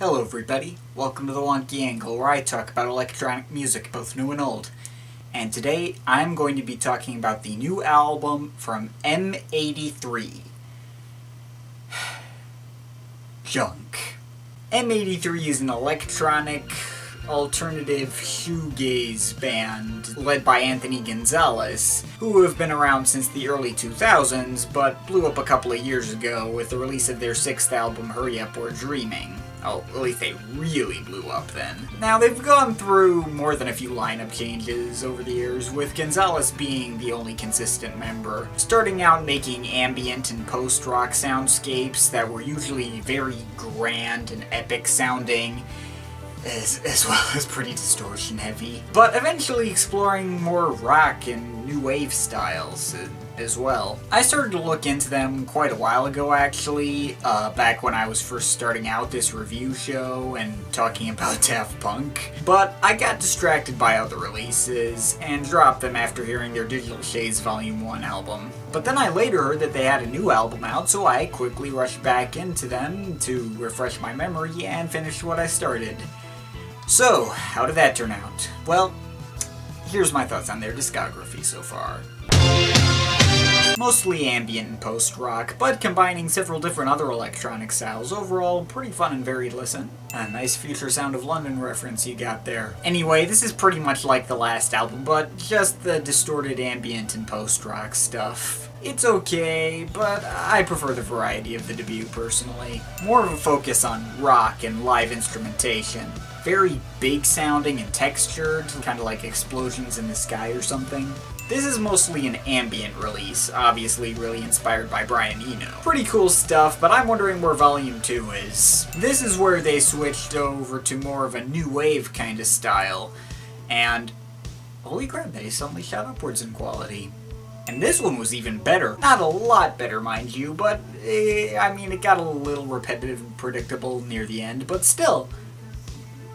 Hello everybody, welcome to the Wonky Angle, where I talk about electronic music, both new and old. And today, I'm going to be talking about the new album from M83. Junk. M83 is an electronic, alternative shoegaze band led by Anthony Gonzalez, who have been around since the early 2000s, but blew up a couple of years ago with the release of their sixth album, Hurry Up, We're Dreaming. Oh, at least they really blew up then. Now, they've gone through more than a few lineup changes over the years, with Gonzalez being the only consistent member, starting out making ambient and post-rock soundscapes that were usually very grand and epic sounding, as well as pretty distortion heavy, but eventually exploring more rock and new wave styles as well. I started to look into them quite a while ago, actually, back when I was first starting out this review show and talking about Daft Punk, but I got distracted by other releases and dropped them after hearing their Digital Shades Volume 1 album. But then I later heard that they had a new album out, so I quickly rushed back into them to refresh my memory and finish what I started. So, how did that turn out? Well, here's my thoughts on their discography so far. Mostly ambient and post-rock, but combining several different other electronic styles. Overall, pretty fun and varied listen. A nice Future Sound of London reference you got there. Anyway, this is pretty much like the last album, but just the distorted ambient and post-rock stuff. It's okay, but I prefer the variety of the debut personally. More of a focus on rock and live instrumentation. Very big sounding and textured, kind of like explosions in the sky or something. This is mostly an ambient release, obviously really inspired by Brian Eno. Pretty cool stuff, but I'm wondering where Volume 2 is. This is where they switched over to more of a new wave kind of style, and holy crap, they suddenly shot upwards in quality. And this one was even better. Not a lot better, mind you, but it got a little repetitive and predictable near the end, but still,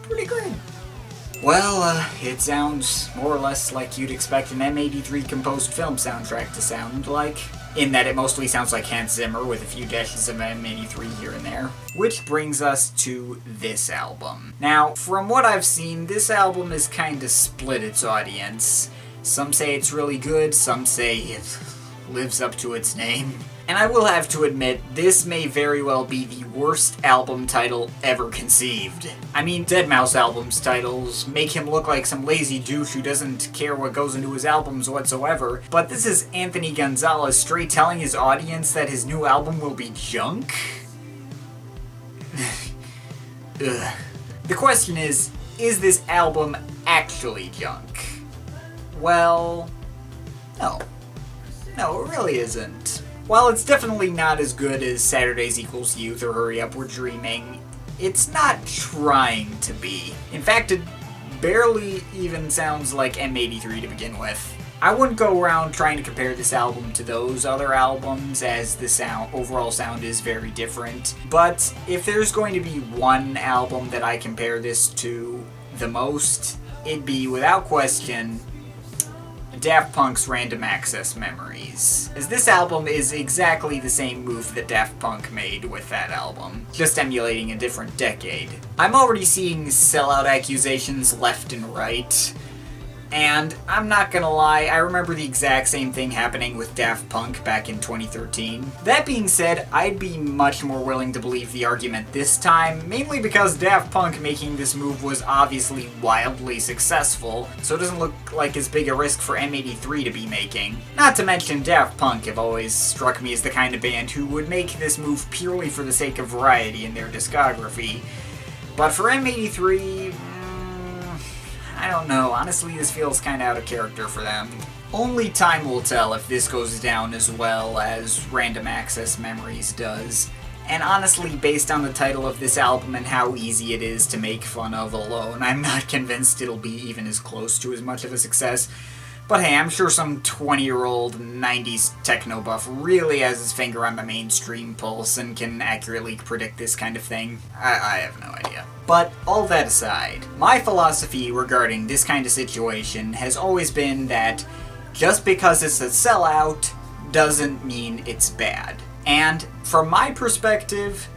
pretty good. Well, it sounds more or less like you'd expect an M83 composed film soundtrack to sound like, in that it mostly sounds like Hans Zimmer with a few dashes of M83 here and there. Which brings us to this album. Now, from what I've seen, this album is kinda split its audience. Some say it's really good, some say it lives up to its name. And I will have to admit, this may very well be the worst album title ever conceived. I mean, Deadmau5 albums titles make him look like some lazy douche who doesn't care what goes into his albums whatsoever, but this is Anthony Gonzalez straight telling his audience that his new album will be junk? Ugh. The question is this album actually junk? Well, no. No, it really isn't. While it's definitely not as good as Saturdays Equals Youth or Hurry Up, We're Dreaming, it's not trying to be. In fact, it barely even sounds like M83 to begin with. I wouldn't go around trying to compare this album to those other albums, as the overall sound is very different. But if there's going to be one album that I compare this to the most, it'd be, without question, Daft Punk's Random Access Memories, as this album is exactly the same move that Daft Punk made with that album, just emulating a different decade. I'm already seeing sellout accusations left and right, and I'm not gonna lie, I remember the exact same thing happening with Daft Punk back in 2013. That being said, I'd be much more willing to believe the argument this time, mainly because Daft Punk making this move was obviously wildly successful, so it doesn't look like as big a risk for M83 to be making. Not to mention, Daft Punk have always struck me as the kind of band who would make this move purely for the sake of variety in their discography. But for M83, I don't know, honestly this feels kinda out of character for them. Only time will tell if this goes down as well as Random Access Memories does. And honestly, based on the title of this album and how easy it is to make fun of alone, I'm not convinced it'll be even as close to as much of a success. But hey, I'm sure some 20-year-old 90s techno buff really has his finger on the mainstream pulse and can accurately predict this kind of thing. I have no idea. But all that aside, my philosophy regarding this kind of situation has always been that just because it's a sellout doesn't mean it's bad. And from my perspective,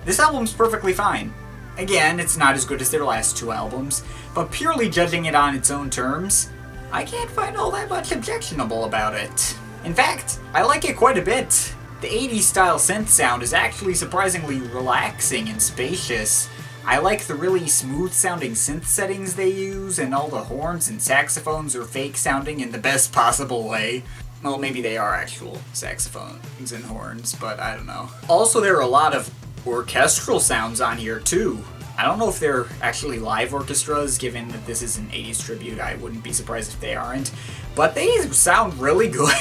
this album's perfectly fine. Again, it's not as good as their last two albums, but purely judging it on its own terms, I can't find all that much objectionable about it. In fact, I like it quite a bit. The 80s style synth sound is actually surprisingly relaxing and spacious. I like the really smooth sounding synth settings they use, and all the horns and saxophones are fake sounding in the best possible way. Well, maybe they are actual saxophones and horns, but I don't know. Also, there are a lot of orchestral sounds on here too. I don't know if they're actually live orchestras, given that this is an 80s tribute. I wouldn't be surprised if they aren't. But they sound really good.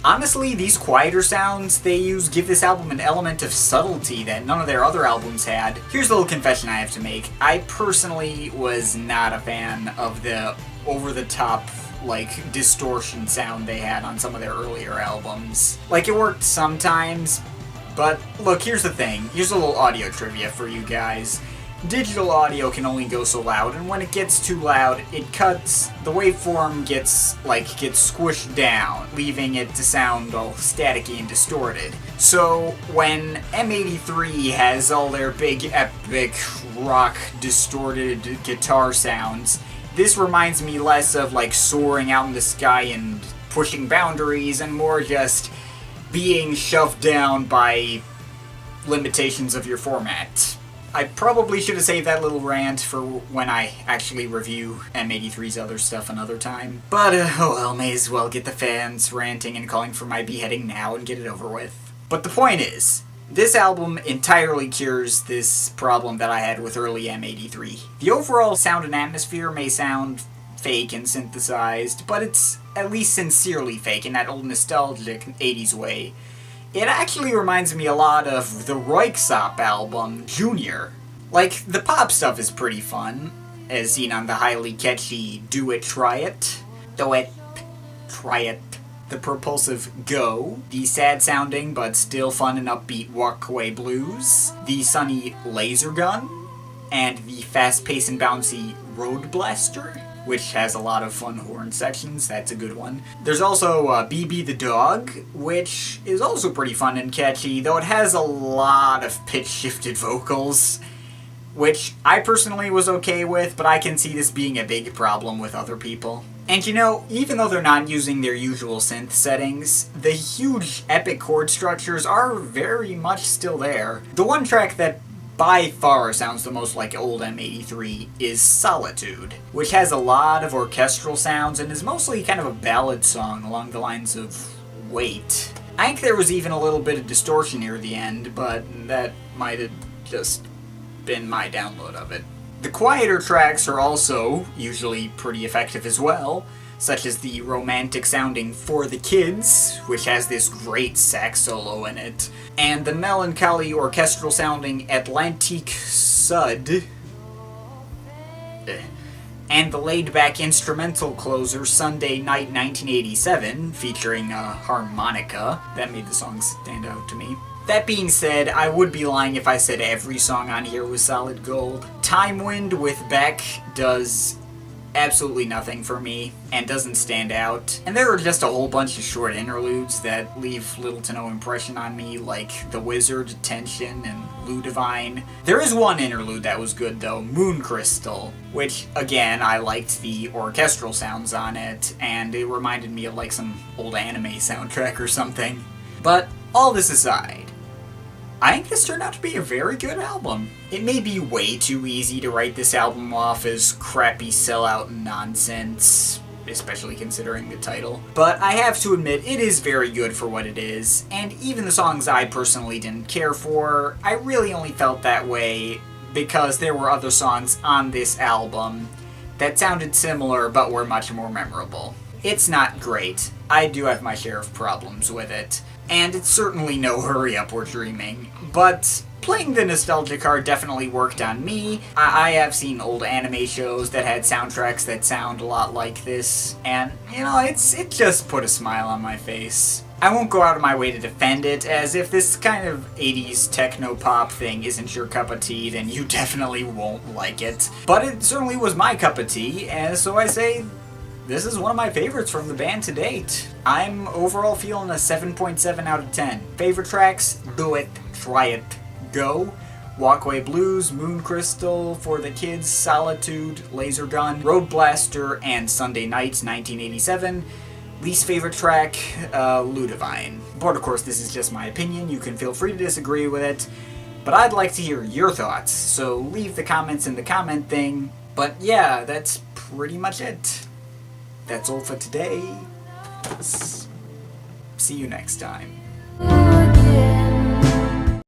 Honestly, these quieter sounds they use give this album an element of subtlety that none of their other albums had. Here's a little confession I have to make. I personally was not a fan of the over-the-top, like, distortion sound they had on some of their earlier albums. Like, it worked sometimes, but look, here's the thing. Here's a little audio trivia for you guys. Digital audio can only go so loud, and when it gets too loud, it cuts, the waveform gets squished down, leaving it to sound all staticky and distorted. So when M83 has all their big, epic, rock, distorted guitar sounds, this reminds me less of like soaring out in the sky and pushing boundaries, and more just being shoved down by limitations of your format. I probably should have saved that little rant for when I actually review M83's other stuff another time. But, oh well, may as well get the fans ranting and calling for my beheading now and get it over with. But the point is, this album entirely cures this problem that I had with early M83. The overall sound and atmosphere may sound fake and synthesized, but it's at least sincerely fake in that old nostalgic 80s way. It actually reminds me a lot of the Röyksopp album, Junior. Like, the pop stuff is pretty fun, as seen on the highly catchy Do It, Try It. Do It, Try It. The propulsive Go. The sad-sounding but still fun and upbeat Walkway Blues. The sunny Laser Gun. And the fast-paced and bouncy Road Blaster, which has a lot of fun horn sections. That's a good one. There's also BB the Dog, which is also pretty fun and catchy, though it has a lot of pitch-shifted vocals, which I personally was okay with, but I can see this being a big problem with other people. And you know, even though they're not using their usual synth settings, the huge epic chord structures are very much still there. The one track that by far sounds the most like old M83 is Solitude, which has a lot of orchestral sounds and is mostly kind of a ballad song along the lines of Wait. I think there was even a little bit of distortion near the end, but that might have just been my download of it. The quieter tracks are also usually pretty effective as well, such as the romantic sounding For the Kids, which has this great sax solo in it, and the melancholy orchestral sounding Atlantique Sud, and the laid-back instrumental closer Sunday Night 1987, featuring a harmonica. That made the song stand out to me. That being said, I would be lying if I said every song on here was solid gold. Time Wind with Beck does absolutely nothing for me, and doesn't stand out. And there are just a whole bunch of short interludes that leave little to no impression on me, like The Wizard, Tension, and Ludivine. There is one interlude that was good though, Moon Crystal, which, again, I liked the orchestral sounds on it, and it reminded me of like some old anime soundtrack or something. But all this aside, I think this turned out to be a very good album. It may be way too easy to write this album off as crappy sellout nonsense, especially considering the title, but I have to admit it is very good for what it is, and even the songs I personally didn't care for, I really only felt that way because there were other songs on this album that sounded similar but were much more memorable. It's not great. I do have my share of problems with it, and it's certainly no Hurry Up We're Dreaming, but playing the nostalgia card definitely worked on me. I have seen old anime shows that had soundtracks that sound a lot like this, and, you know, it just put a smile on my face. I won't go out of my way to defend it, as if this kind of 80s techno-pop thing isn't your cup of tea, then you definitely won't like it. But it certainly was my cup of tea, and so I say this is one of my favorites from the band to date. I'm overall feeling a 7.7 out of 10. Favorite tracks? Do It, Try It, Go. Walkway Blues, Moon Crystal, For the Kids, Solitude, Laser Gun, Road Blaster, and Sunday Nights 1987. Least favorite track, Ludivine. But of course, this is just my opinion. You can feel free to disagree with it. But I'd like to hear your thoughts, so leave the comments in the comment thing. But yeah, that's pretty much it. That's all for today. See you next time.